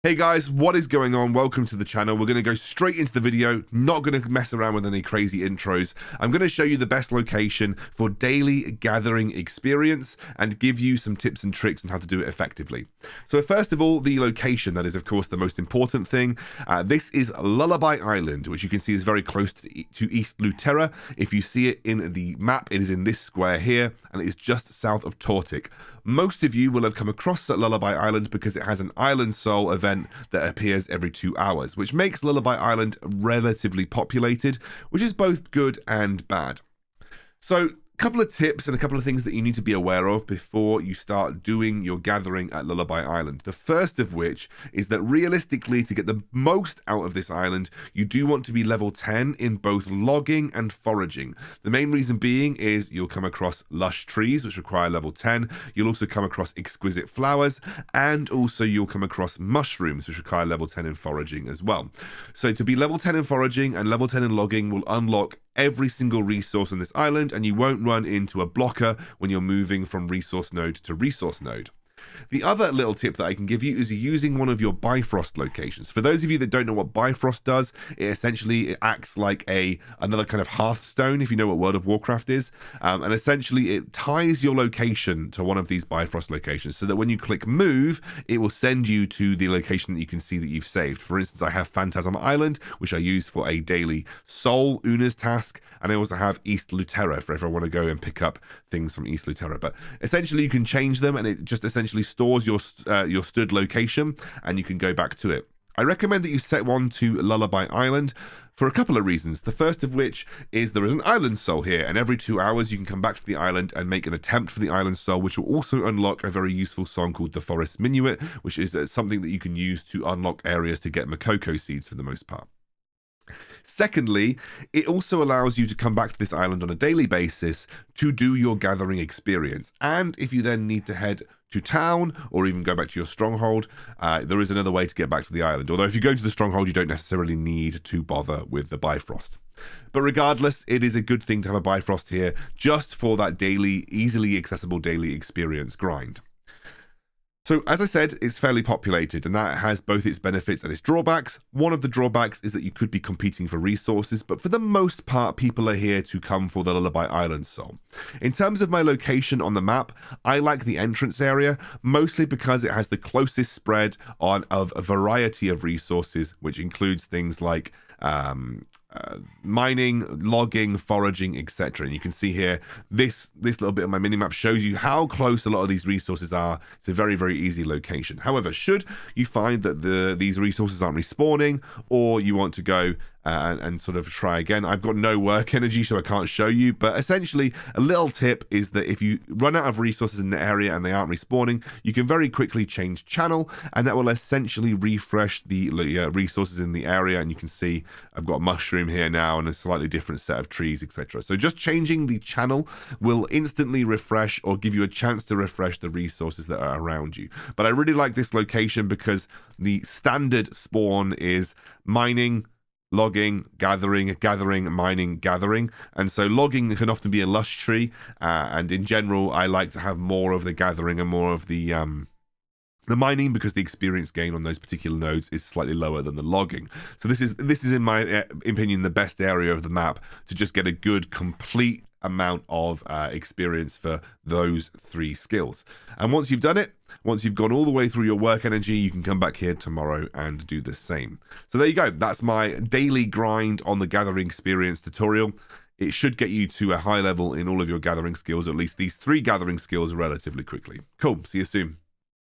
Hey guys, what is going on? Welcome to the channel. We're going to go straight into the video, not going to mess around with any crazy intros. I'm going to show you the best location for daily gathering experience and give you some tips and tricks on how to do it effectively. So first of all, the location, that is of course the most important thing. This is Lullaby Island, which you can see is very close to East Luterra. If you see it in the map, it is in this square here, and it is just south of Tortic. Most of you will have come across Lullaby Island because it has an Island Soul event that appears every 2 hours, which makes Lullaby Island relatively populated, which is both good and bad. So, a couple of tips and a couple of things that you need to be aware of before you start doing your gathering at Lullaby Island. The first of which is that realistically, to get the most out of this island, you do want to be level 10 in both logging and foraging. The main reason being is you'll come across lush trees, which require level 10. You'll also come across exquisite flowers, and also you'll come across mushrooms, which require level 10 in foraging as well. So to be level 10 in foraging and level 10 in logging will unlock every single resource on this island, and you won't run into a blocker when you're moving from resource node to resource node. The other little tip that I can give you is using one of your Bifrost locations. For those of you that don't know what Bifrost does, it acts like another kind of Hearthstone, if you know what World of Warcraft is. And essentially it ties your location to one of these Bifrost locations so that when you click move, it will send you to the location that you can see that you've saved. For instance, I have Phantasm Island, which I use for a daily Soul Una's task, and I also have East Luterra for if I want to go and pick up things from East Luterra. But essentially you can change them, and it just essentially stores your stood location, and you can go back to it. I recommend that you set one to Lullaby Island for a couple of reasons. The first of which is there is an Island Soul here, and every 2 hours you can come back to the island and make an attempt for the Island Soul, which will also unlock a very useful song called the Forest Minuet, which is something that you can use to unlock areas to get Makoko seeds for the most part. Secondly, it also allows you to come back to this island on a daily basis to do your gathering experience. And if you then need to head to town or even go back to your stronghold, there is another way to get back to the island. Although if you go to the stronghold, you don't necessarily need to bother with the Bifrost. But regardless, it is a good thing to have a Bifrost here just for that daily, easily accessible daily experience grind. So, as I said, it's fairly populated, and that has both its benefits and its drawbacks. One of the drawbacks is that you could be competing for resources, but for the most part, people are here to come for the Lullaby Island Soul. In terms of my location on the map, I like the entrance area, mostly because it has the closest spread of a variety of resources, which includes things like mining, logging, foraging, etc. And you can see here, this little bit of my minimap shows you how close a lot of these resources are. It's a very, very easy location. However, should you find that these resources aren't respawning, or you want to go and sort of try again, I've got no work energy, so I can't show you, but essentially a little tip is that if you run out of resources in the area and they aren't respawning, you can very quickly change channel, and that will essentially refresh the resources in the area. And you can see I've got a mushroom here now and a slightly different set of trees, etc. So just changing the channel will instantly refresh or give you a chance to refresh the resources that are around you. But I really like this location because the standard spawn is mining, logging, gathering, mining, gathering. And so logging can often be a lush tree, and in general I like to have more of the gathering and more of the mining, because the experience gain on those particular nodes is slightly lower than the logging. So this is in my opinion the best area of the map to just get a good complete amount of experience for those 3 skills. And once you've done it, once you've gone all the way through your work energy, you can come back here tomorrow and do the same. So there you go. That's my daily grind on the gathering experience tutorial. It should get you to a high level in all of your gathering skills, or at least these 3 gathering skills, relatively quickly. Cool. See you soon.